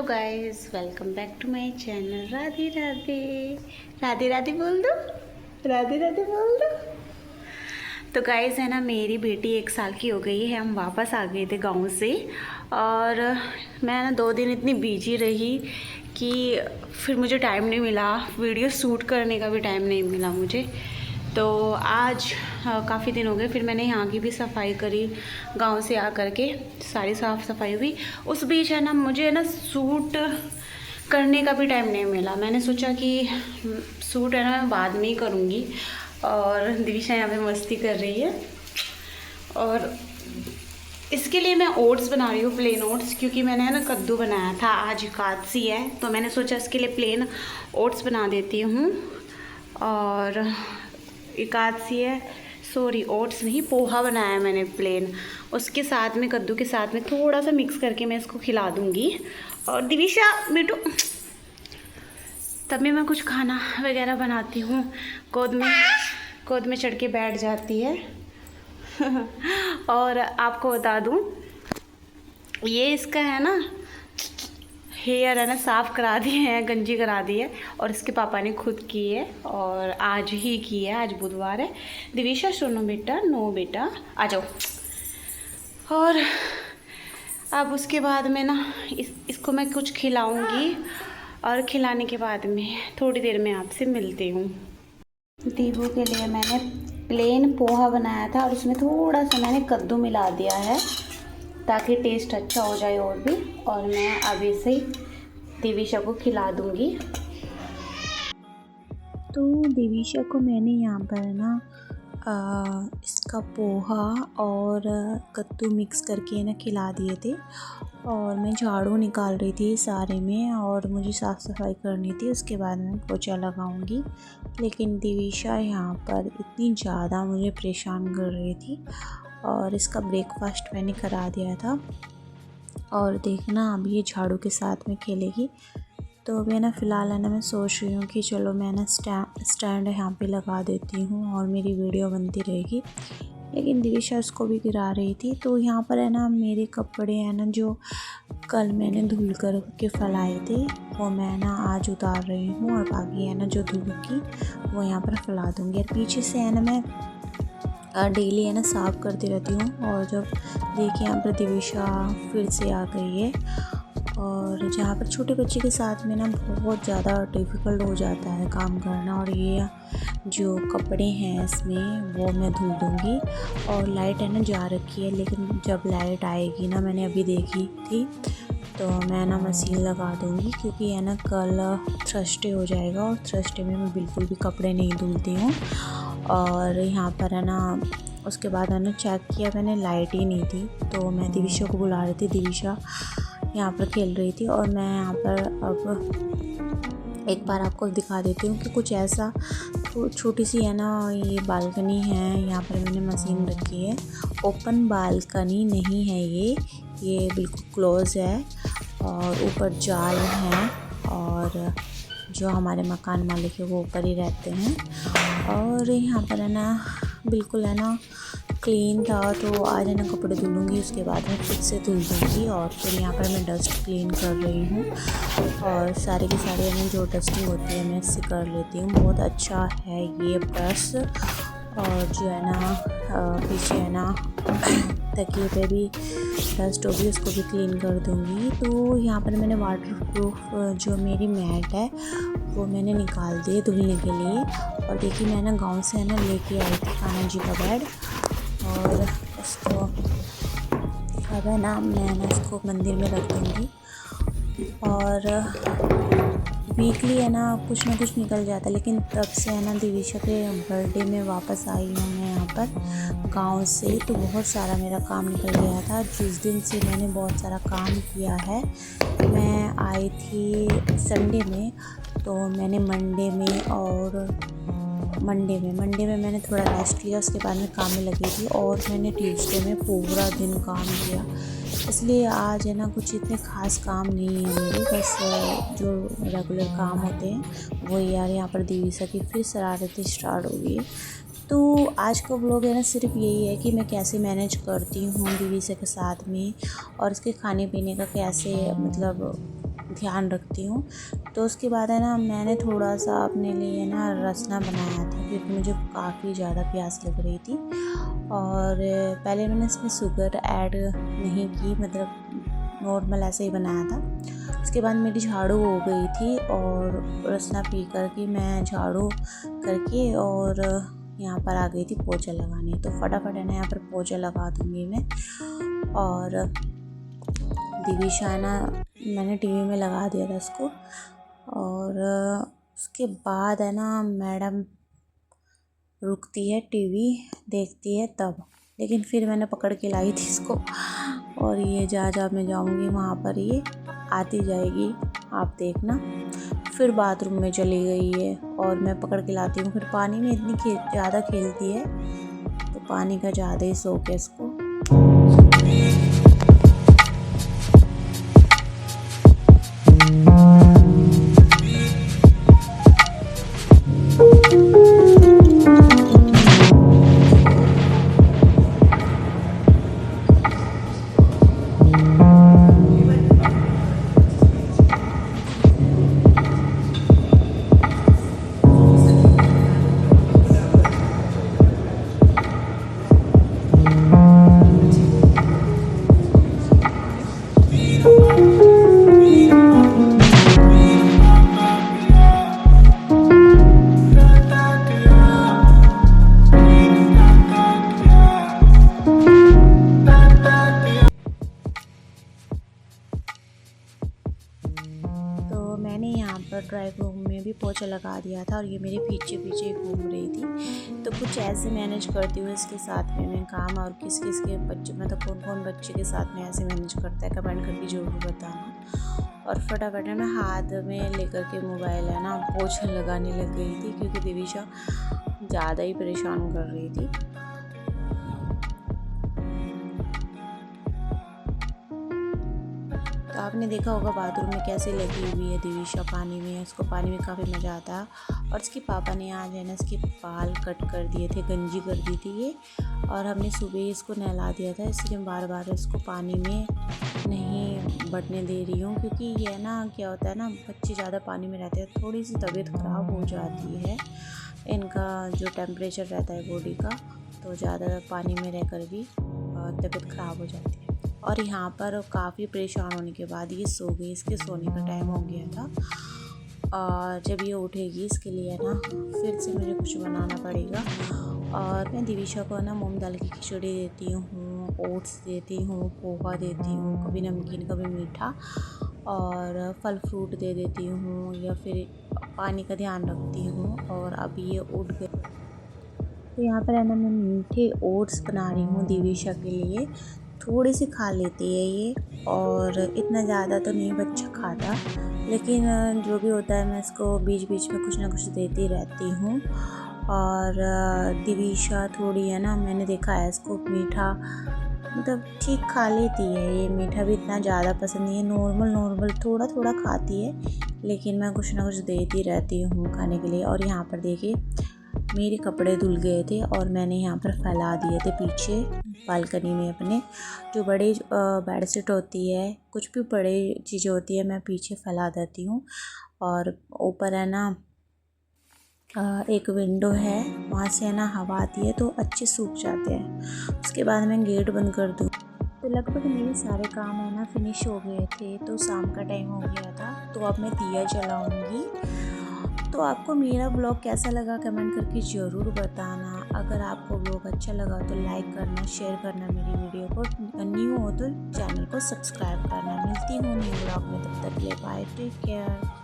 Guys, welcome back to my channel. Radhe Radhe. Radhe Radhe बोल दो। राधे राधे बोल दो। तो गाइस है ना, मेरी बेटी 1 साल की हो गई है। हम वापस आ गए थे गांव से और मैं ना 2 दिन इतनी बिजी रही कि फिर मुझे टाइम नहीं मिला, वीडियो शूट करने का भी टाइम नहीं मिला मुझे। तो आज काफ़ी दिन हो गए, फिर मैंने यहाँ की भी सफाई करी, गांव से आ कर के सारी साफ़ सफाई हुई। उस बीच है ना मुझे है ना शूट करने का भी टाइम नहीं मिला। मैंने सोचा कि शूट है ना मैं बाद में ही करूँगी। और दिविशा यहाँ पे मस्ती कर रही है और इसके लिए मैं ओट्स बना रही हूँ, प्लेन ओट्स, क्योंकि मैंने है ना कद्दू बनाया था। आज एकादशी है तो मैंने सोचा इसके लिए प्लेन ओट्स बना देती हूँ। और एकादशी है, सॉरी ओट्स नहीं, पोहा बनाया है मैंने प्लेन। उसके साथ में कद्दू के साथ में थोड़ा सा मिक्स करके मैं इसको खिला दूँगी। और दिविशा बेटू, तभी मैं कुछ खाना वगैरह बनाती हूँ। गोद में चढ़ के बैठ जाती है। और आपको बता दूँ, ये इसका है ना हेयर है ना साफ़ करा दिए हैं, गंजी करा दी है और इसके पापा ने खुद की है और आज ही की है। आज बुधवार है। दिविशा सुनो बेटा, नो बेटा आ जाओ। और अब उसके बाद में ना इसको मैं कुछ खिलाऊंगी और खिलाने के बाद में थोड़ी देर में आपसे मिलती हूँ। दीबू के लिए मैंने प्लेन पोहा बनाया था और उसमें थोड़ा सा मैंने कद्दू मिला दिया है ताकि टेस्ट अच्छा हो जाए और भी। और मैं अभी से ही दिविशा को खिला दूँगी। तो दिविशा को मैंने यहाँ पर ना इसका पोहा और कद्दू मिक्स करके ना खिला दिए थे। और मैं झाड़ू निकाल रही थी सारे में और मुझे साफ़ सफाई करनी थी, उसके बाद मैं पोछा लगाऊंगी। लेकिन दिविशा यहाँ पर इतनी ज़्यादा मुझे परेशान कर रही थी और इसका ब्रेकफास्ट मैंने करा दिया था। और देखना अभी ये झाड़ू के साथ में खेलेगी। तो अभी ना फ़िलहाल है ना मैं सोच रही हूँ कि चलो मैं ना स्टैंड यहाँ पे लगा देती हूँ और मेरी वीडियो बनती रहेगी। लेकिन दिविशा उसको भी गिरा रही थी। तो यहाँ पर है ना मेरे कपड़े हैं ना जो कल मैंने धुल कर के फैलाए थे वो मैं ना आज उतार रही हूँ और बाकी है ना जो धुलूँगी वो यहाँ पर फैला दूँगी। और पीछे से है ना मैं डेली है ना साफ़ करती रहती हूँ। और जब देखिए यहाँ पर दिविशा फिर से आ गई है और जहाँ पर छोटे बच्चे के साथ में ना बहुत ज़्यादा डिफ़िकल्ट हो जाता है काम करना। और ये जो कपड़े हैं इसमें वो मैं धुल दूँगी। और लाइट है ना जा रखी है, लेकिन जब लाइट आएगी ना, मैंने अभी देखी थी, तो मैं ना मशीन लगा दूँगी क्योंकि है ना कल थर्सडे हो जाएगा और थर्सडे में मैं बिल्कुल भी कपड़े नहीं धुलती हूँ। और यहाँ पर है ना उसके बाद है ना चेक किया मैंने, लाइट ही नहीं थी। तो मैं दिविशा को बुला रही थी, दिविशा यहाँ पर खेल रही थी। और मैं यहाँ पर अब एक बार आपको दिखा देती हूँ कि कुछ ऐसा छोटी सी है ना ये बालकनी है। यहाँ पर मैंने मशीन रखी है, ओपन बालकनी नहीं है ये बिल्कुल क्लोज़ है और ऊपर जाल है। और जो हमारे मकान मालिक है वो ऊपर ही रहते हैं। और यहाँ पर है ना बिल्कुल है ना क्लीन था। तो आज है ना कपड़े धुलूँगी, उसके बाद मैं खुद से धुल दूँगी। और फिर यहाँ पर मैं डस्ट क्लीन कर रही हूँ और सारे के सारे में जो डस्टिंग होती है मैं इससे कर लेती हूँ। बहुत अच्छा है ये ब्रश। और जो है ना पीछे है ना तकिए पे भी डस्ट होगी, उसको भी क्लीन कर दूँगी। तो यहाँ पर मैंने वाटरप्रूफ जो मेरी मैट है वो मैंने निकाल दी धुलने के लिए। और देखिए मैं ना गाँव से है ना लेके आई थी कान्हा जी का बेड। और इसको अब है ना मैं ना इसको मंदिर में रख दूँगी। और वीकली है ना कुछ ना कुछ निकल जाता है, लेकिन तब से है ना दिविशा के बर्थडे में वापस आई हूँ मैं यहाँ पर गांव से, तो बहुत सारा मेरा काम निकल गया था। जिस दिन से मैंने बहुत सारा काम किया है, मैं आई थी संडे में, तो मैंने मंडे में मैंने थोड़ा रेस्ट लिया, उसके बाद में काम में लगी थी। और मैंने ट्यूसडे में पूरा दिन काम किया, इसलिए आज है ना कुछ इतने ख़ास काम नहीं है मेरे, बस जो रेगुलर काम होते हैं वही। यार यहाँ पर दिविशा की फिर शरारतें स्टार्ट हो गई है। तो आज का व्लॉग है ना सिर्फ यही है कि मैं कैसे मैनेज करती हूँ दिविशा के साथ में और इसके खाने पीने का कैसे मतलब ध्यान रखती हूँ। तो उसके बाद है ना मैंने थोड़ा सा अपने लिए ना रसना बनाया था, क्योंकि मुझे काफ़ी ज़्यादा प्यास लग रही थी। और पहले मैंने इसमें शुगर ऐड नहीं की, मतलब नॉर्मल ऐसे ही बनाया था। उसके बाद मेरी झाड़ू हो गई थी और रसना पी करके मैं झाड़ू करके और यहाँ पर आ गई थी पोछा लगाने। तो फटाफट है ना यहाँ पर पोछा लगा दूँगी मैं। और दिविशा है ना मैंने टीवी में लगा दिया था इसको। और उसके बाद है ना मैडम रुकती है, टीवी देखती है तब, लेकिन फिर मैंने पकड़ के लाई थी इसको। और ये जहाँ मैं जाऊँगी वहाँ पर ये आती जाएगी, आप देखना। फिर बाथरूम में चली गई है और मैं पकड़ के लाती हूँ। फिर पानी में इतनी ज़्यादा खेलती है, तो पानी का ज़्यादा ही शौक है इसको। मैंने यहाँ पर ड्राइंग रूम में भी पोछा लगा दिया था और ये मेरे पीछे पीछे घूम रही थी। तो कुछ ऐसे मैनेज करती हूँ इसके साथ में मैं काम। और किस किस के बच्चे, मतलब कौन कौन बच्चे के साथ में ऐसे मैनेज करता है, कमेंट करके ज़रूर बताना। और फटाफट है ना हाथ में लेकर के मोबाइल है ना पोछा लगाने लग गई थी, क्योंकि दिविशा ज़्यादा ही परेशान कर रही थी। तो आपने देखा होगा बाथरूम में कैसे लगी हुई है दिविशा पानी में, उसको पानी में काफ़ी मज़ा आता है। और इसके पापा ने आज है ना इसके बाल कट कर दिए थे, गंजी कर दी थी ये। और हमने सुबह ही इसको नहला दिया था, इसलिए बार बार इसको पानी में नहीं बढ़ने दे रही हूँ। क्योंकि ये ना क्या होता है ना, बच्चे ज़्यादा पानी में रहते हैं, थोड़ी सी तबीयत ख़राब हो जाती है। इनका जो टेम्परेचर रहता है बॉडी का, तो ज़्यादा पानी में रहकर भी तबीयत ख़राब हो जाती है। और यहाँ पर काफ़ी परेशान होने के बाद ये सो गई, इसके सोने का टाइम हो गया था। और जब ये उठेगी इसके लिए ना फिर से मुझे कुछ बनाना पड़ेगा। और मैं दिविशा को ना मूंग दाल की खिचड़ी देती हूँ, ओट्स देती हूँ, पोहा देती हूँ, कभी नमकीन कभी मीठा, और फल फ्रूट दे देती हूँ, या फिर पानी का ध्यान रखती हूँ। और अभी ये उठ गए, तो यहाँ पर है ना मैं मीठे ओट्स बना रही हूँ दिविशा के लिए। थोड़ी सी खा लेती है ये, और इतना ज़्यादा तो नहीं बच्चा खाता, लेकिन जो भी होता है मैं इसको बीच बीच में कुछ ना कुछ देती रहती हूँ। और दिविशा थोड़ी है ना, मैंने देखा है इसको मीठा मतलब ठीक खा लेती है ये, मीठा भी इतना ज़्यादा पसंद नहीं है, नॉर्मल थोड़ा थोड़ा खाती है, लेकिन मैं कुछ ना कुछ देती रहती हूँ खाने के लिए। और यहाँ पर देखिए मेरे कपड़े धुल गए थे और मैंने यहाँ पर फैला दिए थे पीछे बालकनी में अपने। जो बड़ी बेडशीट होती है, कुछ भी बड़ी चीज़ें होती है, मैं पीछे फैला देती हूँ। और ऊपर है ना एक विंडो है, वहाँ से है ना हवा आती है तो अच्छे सूख जाते हैं। उसके बाद मैं गेट बंद कर दूँ। तो लगभग मेरे सारे काम है ना फिनिश हो गए थे, तो शाम का टाइम हो गया था, तो अब मैं दिया जलाऊंगी। तो आपको मेरा ब्लॉग कैसा लगा कमेंट करके ज़रूर बताना। अगर आपको ब्लॉग अच्छा लगा तो लाइक करना, शेयर करना मेरी वीडियो को, न्यू हो तो चैनल को सब्सक्राइब करना। मिलती हूँ न्यू ब्लॉग में, तब तक के लिए बाय, टेक केयर।